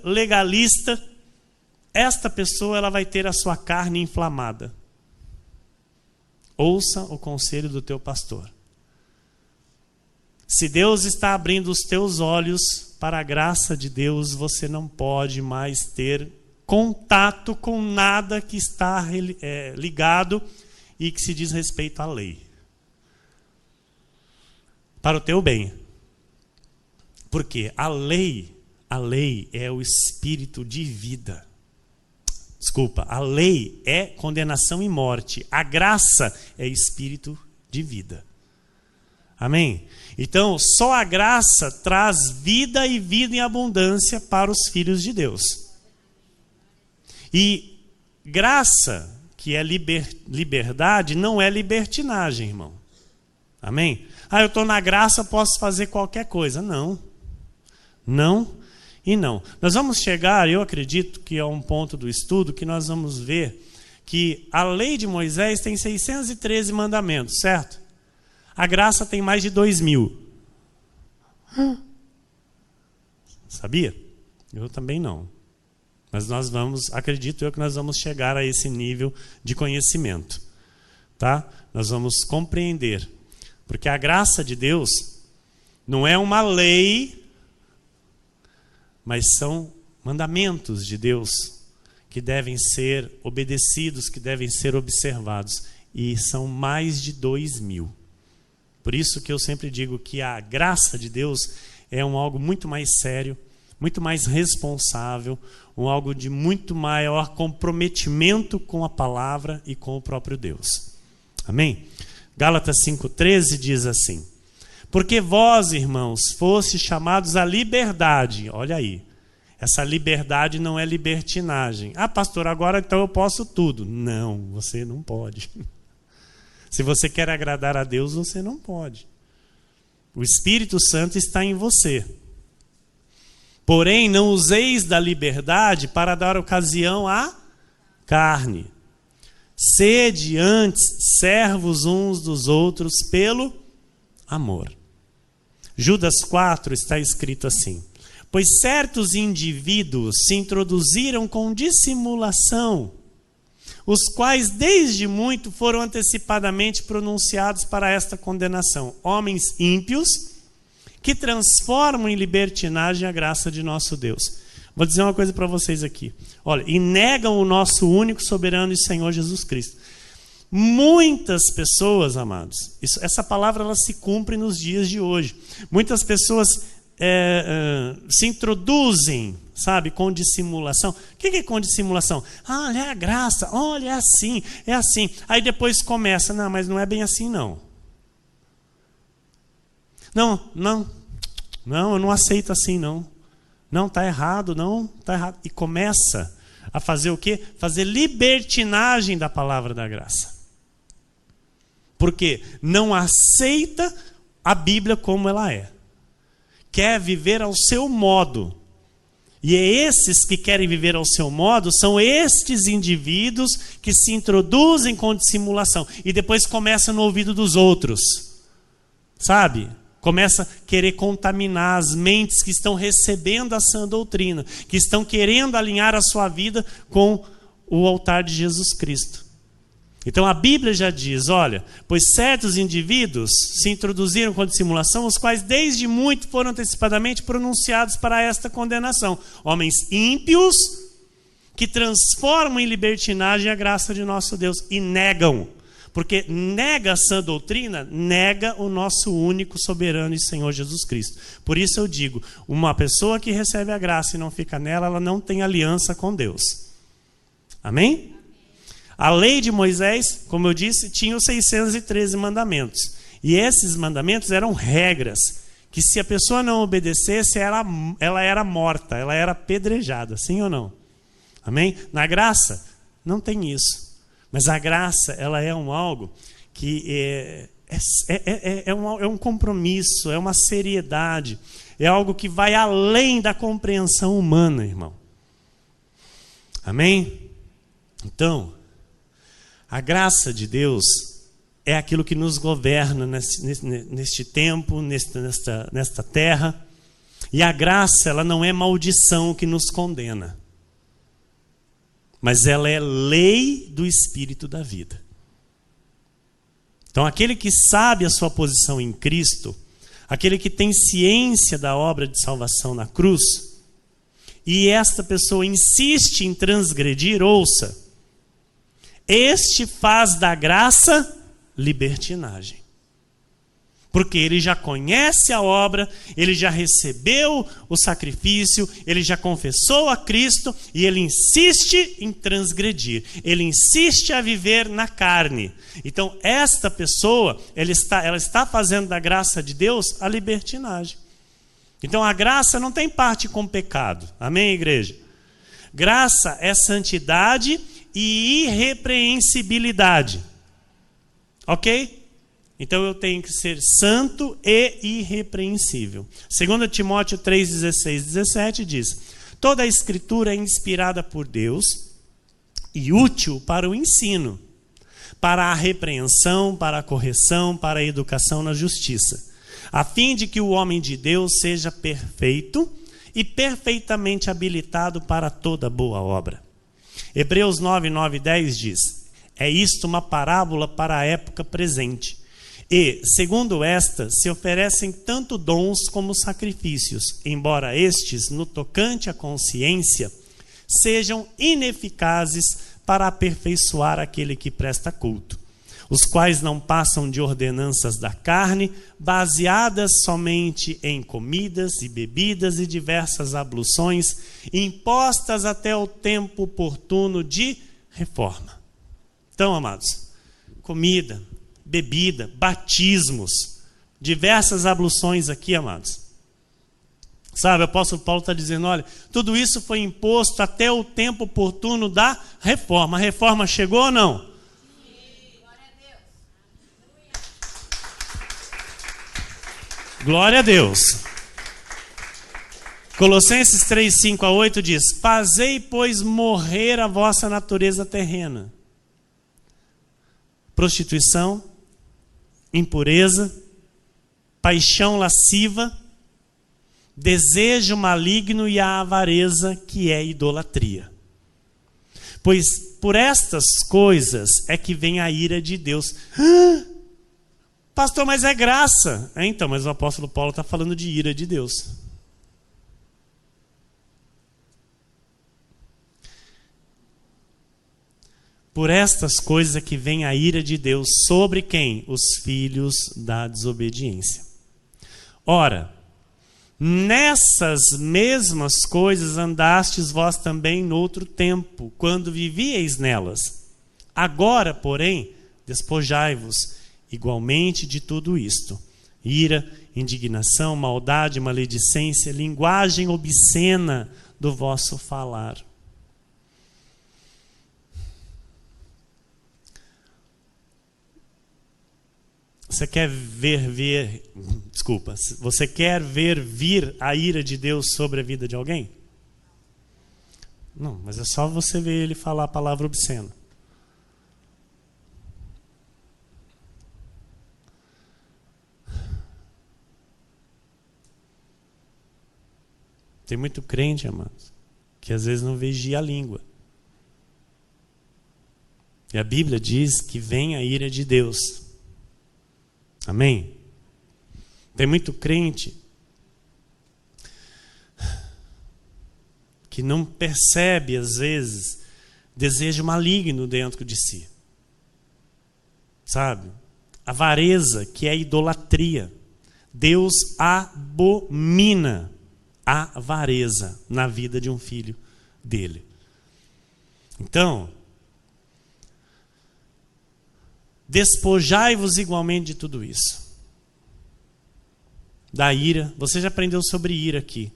legalista. Esta pessoa, ela vai ter a sua carne inflamada. Ouça o conselho do teu pastor. Se Deus está abrindo os teus olhos para a graça de Deus, você não pode mais ter contato com nada que está ligado e que se diz respeito à lei. Para o teu bem. Porque a lei é o espírito de vida. Desculpa, a lei é condenação e morte. A graça é espírito de vida. Amém? Então, só a graça traz vida e vida em abundância para os filhos de Deus. E graça, que é liberdade, não é libertinagem, irmão. Amém? Eu estou na graça, posso fazer qualquer coisa. Não. Não. E não. Nós vamos chegar, eu acredito que é um ponto do estudo, que nós vamos ver que a lei de Moisés tem 613 mandamentos, certo? A graça tem mais de 2.000. Sabia? Eu também não. Mas acredito eu que nós vamos chegar a esse nível de conhecimento. Tá? Nós vamos compreender. Porque a graça de Deus não é uma lei, mas são mandamentos de Deus que devem ser obedecidos, que devem ser observados. E são mais de 2.000. Por isso que eu sempre digo que a graça de Deus é algo muito mais sério, muito mais responsável, algo de muito maior comprometimento com a palavra e com o próprio Deus. Amém? Gálatas 5,13 diz assim: porque vós, irmãos, fostes chamados à liberdade. Olha aí. Essa liberdade não é libertinagem. Pastor, agora então eu posso tudo. Não, você não pode. Se você quer agradar a Deus, você não pode. O Espírito Santo está em você. Porém, não useis da liberdade para dar ocasião à carne. Sede antes servos uns dos outros pelo amor. Judas 4 está escrito assim: pois certos indivíduos se introduziram com dissimulação, os quais desde muito foram antecipadamente pronunciados para esta condenação, homens ímpios que transformam em libertinagem a graça de nosso Deus. Vou dizer uma coisa para vocês aqui. Olha, e negam o nosso único, soberano e Senhor Jesus Cristo. Muitas pessoas, amados, essa palavra ela se cumpre nos dias de hoje. Muitas pessoas se introduzem, sabe, com dissimulação. O que é com dissimulação? É a graça, olha, é assim. Aí depois começa, não, mas não é bem assim não. Não, eu não aceito assim não. Não, está errado, não, está errado. E começa a fazer o quê? Fazer libertinagem da palavra da graça. Porque não aceita a Bíblia como ela é. Quer viver ao seu modo. E é esses que querem viver ao seu modo, são estes indivíduos que se introduzem com dissimulação. E depois começa no ouvido dos outros. Sabe? Começa a querer contaminar as mentes que estão recebendo a sã doutrina. Que estão querendo alinhar a sua vida com o altar de Jesus Cristo. Então a Bíblia já diz, olha, pois certos indivíduos se introduziram com dissimulação, os quais desde muito foram antecipadamente pronunciados para esta condenação. Homens ímpios que transformam em libertinagem a graça de nosso Deus e negam. Porque nega a sã doutrina, nega o nosso único soberano e Senhor Jesus Cristo. Por isso eu digo, uma pessoa que recebe a graça e não fica nela, ela não tem aliança com Deus. Amém? A lei de Moisés, como eu disse, tinha os 613 mandamentos. E esses mandamentos eram regras, que se a pessoa não obedecesse, ela era morta, ela era apedrejada, sim ou não? Amém? Na graça, não tem isso. Mas a graça, ela é algo que é um compromisso, é uma seriedade, é algo que vai além da compreensão humana, irmão. Amém? Então, a graça de Deus é aquilo que nos governa neste tempo, nesta terra. E a graça, ela não é maldição que nos condena. Mas ela é lei do Espírito da vida. Então, aquele que sabe a sua posição em Cristo, aquele que tem ciência da obra de salvação na cruz, e esta pessoa insiste em transgredir, ouça, este faz da graça libertinagem. Porque ele já conhece a obra, ele já recebeu o sacrifício, ele já confessou a Cristo e ele insiste em transgredir. Ele insiste a viver na carne. Então, esta pessoa, ela está fazendo da graça de Deus a libertinagem. Então, a graça não tem parte com pecado. Amém, igreja? Graça é santidade e irrepreensibilidade. Ok? Então eu tenho que ser santo e irrepreensível. 2 Timóteo 3, 16, 17 diz: toda a escritura é inspirada por Deus e útil para o ensino, para a repreensão, para a correção, para a educação na justiça, a fim de que o homem de Deus seja perfeito e perfeitamente habilitado para toda boa obra. Hebreus 9, 9 e 10 diz: é isto uma parábola para a época presente. E, segundo esta, se oferecem tanto dons como sacrifícios, embora estes, no tocante à consciência, sejam ineficazes para aperfeiçoar aquele que presta culto, os quais não passam de ordenanças da carne, baseadas somente em comidas e bebidas e diversas abluções, impostas até o tempo oportuno de reforma. Então, amados, comida, bebida, batismos, diversas abluções aqui, amados. Sabe, o apóstolo Paulo está dizendo, olha, tudo isso foi imposto até o tempo oportuno da reforma. A reforma chegou ou não? Sim. Glória a Deus. Glória a Deus. Colossenses 3, 5 a 8 diz: fazei, pois, morrer a vossa natureza terrena. Prostituição, impureza, paixão lasciva, desejo maligno e a avareza, que é idolatria. Pois por estas coisas é que vem a ira de Deus. Pastor, mas é graça. Então, mas o apóstolo Paulo está falando de ira de Deus. Por estas coisas é que vem a ira de Deus sobre quem? Os filhos da desobediência. Ora, nessas mesmas coisas andastes vós também noutro tempo, quando vivieis nelas. Agora, porém, despojai-vos igualmente de tudo isto: ira, indignação, maldade, maledicência, linguagem obscena do vosso falar. Você quer você quer ver vir a ira de Deus sobre a vida de alguém? Não, mas é só você ver ele falar a palavra obscena. Tem muito crente, amados, que às vezes não vigia a língua. E a Bíblia diz que vem a ira de Deus. Amém? Tem muito crente que não percebe, às vezes, desejo maligno dentro de si. Sabe? Avareza, que é idolatria. Deus abomina a avareza na vida de um filho dele. Então, despojai-vos igualmente de tudo isso. Da ira, você já aprendeu sobre ira aqui.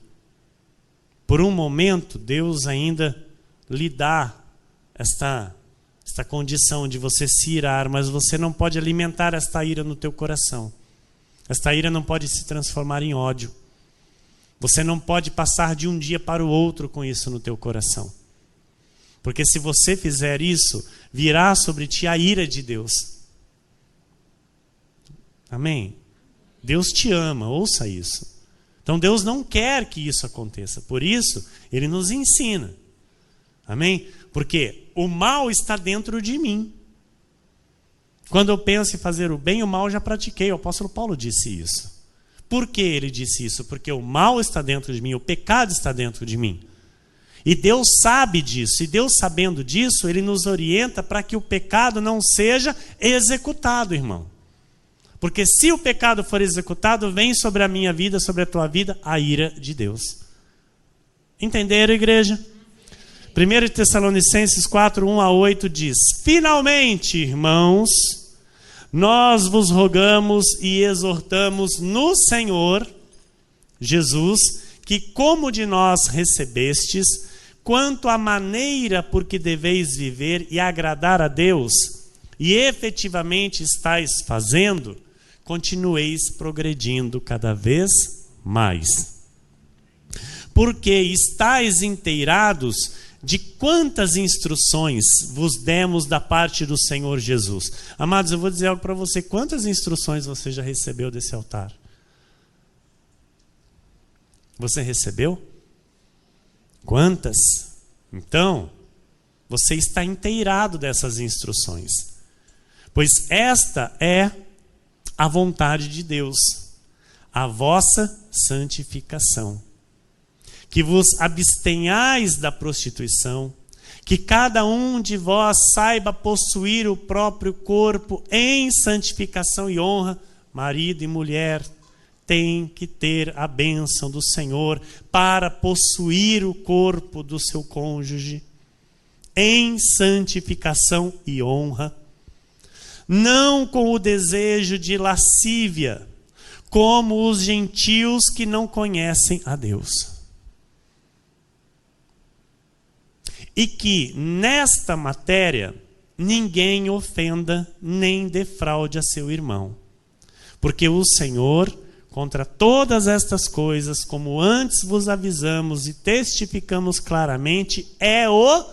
Por um momento, Deus ainda lhe dá esta condição de você se irar, mas você não pode alimentar esta ira no teu coração. Esta ira não pode se transformar em ódio. Você não pode passar de um dia para o outro com isso no teu coração. Porque se você fizer isso, virá sobre ti a ira de Deus. Amém? Deus te ama, ouça isso. Então Deus não quer que isso aconteça. Por isso, Ele nos ensina. Amém? Porque o mal está dentro de mim. Quando eu penso em fazer o bem, o mal eu já pratiquei. O apóstolo Paulo disse isso. Por que ele disse isso? Porque o mal está dentro de mim, o pecado está dentro de mim. E Deus sabe disso. E Deus, sabendo disso, Ele nos orienta para que o pecado não seja executado, irmão. Porque se o pecado for executado, vem sobre a minha vida, sobre a tua vida, a ira de Deus. Entenderam, igreja? 1 Tessalonicenses 4, 1-8 diz: finalmente, irmãos, nós vos rogamos e exortamos no Senhor Jesus, que como de nós recebestes, quanto à maneira por que deveis viver e agradar a Deus, e efetivamente estáis fazendo, continueis progredindo cada vez mais. Porque estáis inteirados de quantas instruções vos demos da parte do Senhor Jesus. Amados, eu vou dizer algo para você. Quantas instruções você já recebeu desse altar? Você recebeu? Quantas? Então, você está inteirado dessas instruções. Pois esta é a vontade de Deus, a vossa santificação. Que vos abstenhais da prostituição, que cada um de vós saiba possuir o próprio corpo em santificação e honra. Marido e mulher têm que ter a bênção do Senhor para possuir o corpo do seu cônjuge em santificação e honra. Não com o desejo de lascívia, como os gentios que não conhecem a Deus. E que nesta matéria ninguém ofenda nem defraude a seu irmão. Porque o Senhor, contra todas estas coisas, como antes vos avisamos e testificamos claramente, é o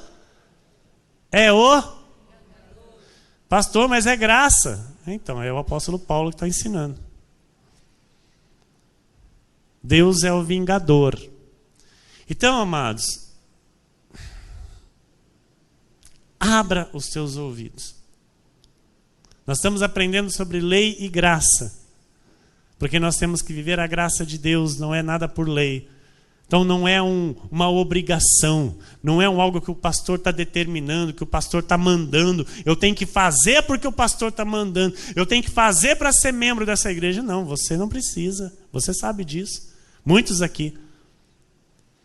pastor, mas é graça. Então, é o apóstolo Paulo que está ensinando. Deus é o vingador. Então, amados, abra os teus ouvidos. Nós estamos aprendendo sobre lei e graça. Porque nós temos que viver a graça de Deus, não é nada por lei. Então não é uma obrigação, não é algo que o pastor está determinando, que o pastor está mandando. Eu tenho que fazer porque o pastor está mandando. Eu tenho que fazer para ser membro dessa igreja. Não, você não precisa. Você sabe disso. Muitos aqui.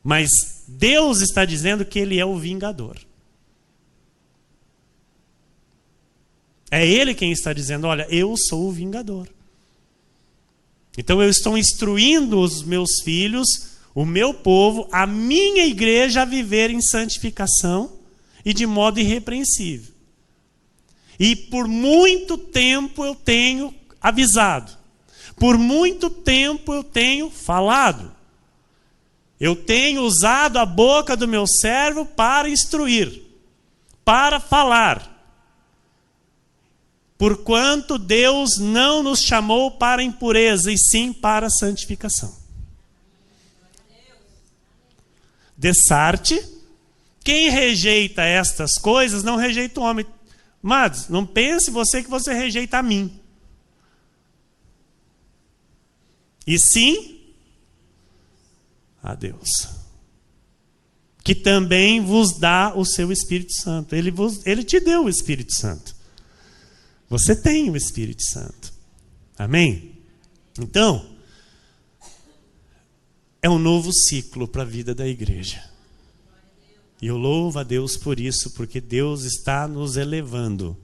Mas Deus está dizendo que Ele é o vingador. É Ele quem está dizendo, olha, eu sou o vingador. Então eu estou instruindo os meus filhos, o meu povo, a minha igreja a viver em santificação e de modo irrepreensível. E por muito tempo eu tenho avisado. Por muito tempo eu tenho falado. Eu tenho usado a boca do meu servo para instruir, para falar. Porquanto Deus não nos chamou para impureza, e sim para santificação. Dessarte, quem rejeita estas coisas não rejeita o homem. Amados, não pense você que você rejeita a mim. E sim a Deus, que também vos dá o seu Espírito Santo. Ele te deu o Espírito Santo. Você tem o Espírito Santo. Amém? Então, é um novo ciclo para a vida da igreja. E eu louvo a Deus por isso, porque Deus está nos elevando.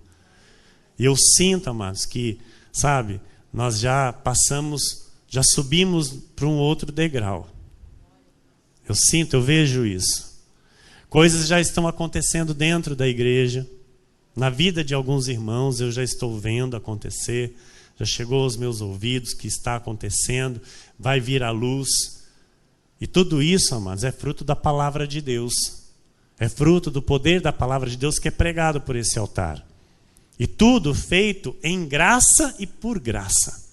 E eu sinto, amados, que, sabe, nós já subimos para um outro degrau. Eu sinto, eu vejo isso. Coisas já estão acontecendo dentro da igreja. Na vida de alguns irmãos eu já estou vendo acontecer. Já chegou aos meus ouvidos que está acontecendo. Vai vir à luz. E tudo isso, amados, é fruto da palavra de Deus. É fruto do poder da palavra de Deus que é pregado por esse altar. E tudo feito em graça e por graça.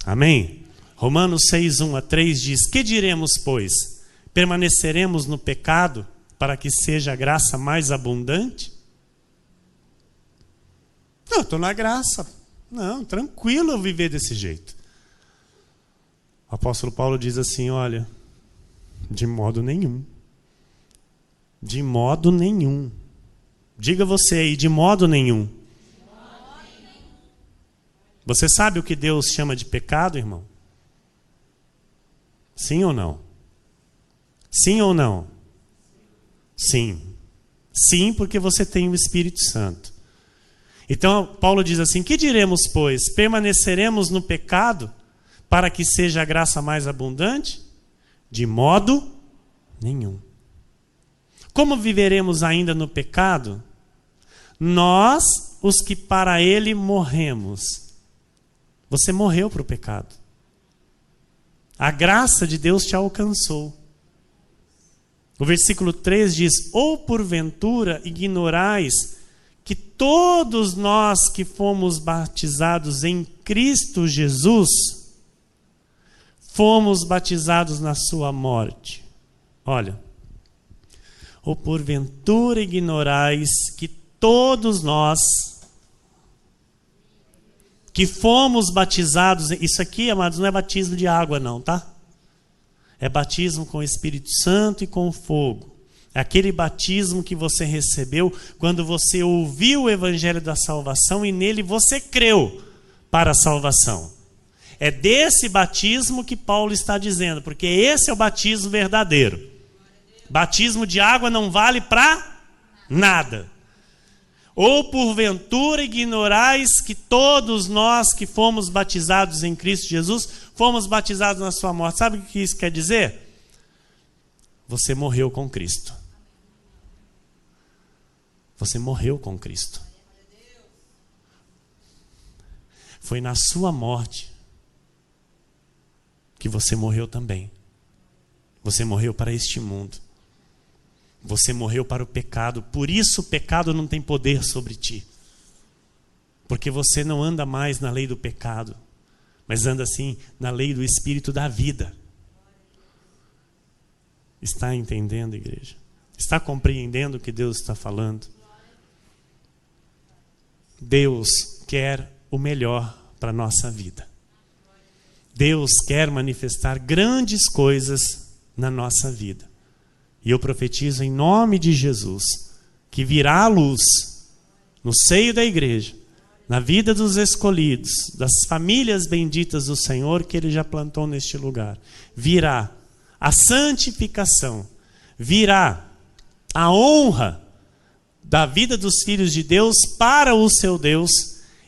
Amém? Romanos 6, 1-3 diz: que diremos, pois? Permaneceremos no pecado para que seja a graça mais abundante? Não, eu estou na graça. Não, tranquilo eu viver desse jeito. O apóstolo Paulo diz assim: olha, de modo nenhum. De modo nenhum. Diga você aí, de modo nenhum. Você sabe o que Deus chama de pecado, irmão? Sim ou não? Sim ou não? Sim. Sim, porque você tem o Espírito Santo. Então, Paulo diz assim: que diremos, pois? Permaneceremos no pecado para que seja a graça mais abundante? De modo nenhum. Como viveremos ainda no pecado? Nós, os que para ele morremos. Você morreu para o pecado. A graça de Deus te alcançou. O versículo 3 diz: ou porventura ignorais que todos nós que fomos batizados em Cristo Jesus, fomos batizados na sua morte. Olha, ou porventura ignorais que todos nós que fomos batizados, isso aqui, amados, não é batismo de água não, tá? É batismo com o Espírito Santo e com fogo. É aquele batismo que você recebeu quando você ouviu o Evangelho da salvação e nele você creu para a salvação. É desse batismo que Paulo está dizendo, porque esse é o batismo verdadeiro. Batismo de água não vale para nada. Ou porventura ignorais que todos nós que fomos batizados em Cristo Jesus, fomos batizados na sua morte. Sabe o que isso quer dizer? Você morreu com Cristo. Você morreu com Cristo. Foi na sua morte que você morreu também. Você morreu para este mundo. Você morreu para o pecado. Por isso o pecado não tem poder sobre ti. Porque você não anda mais na lei do pecado, mas anda assim na lei do Espírito da vida. Está entendendo, igreja? Está compreendendo o que Deus está falando? Deus quer o melhor para a nossa vida. Deus quer manifestar grandes coisas na nossa vida. E eu profetizo em nome de Jesus que virá a luz no seio da igreja, na vida dos escolhidos, das famílias benditas do Senhor que Ele já plantou neste lugar. Virá a santificação, virá a honra da vida dos filhos de Deus para o seu Deus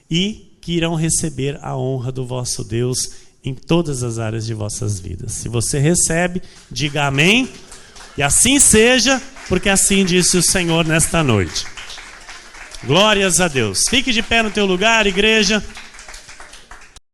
e que irão receber a honra do vosso Deus em todas as áreas de vossas vidas. Se você recebe, diga amém. E assim seja, porque assim disse o Senhor nesta noite. Glórias a Deus. Fique de pé no teu lugar, igreja.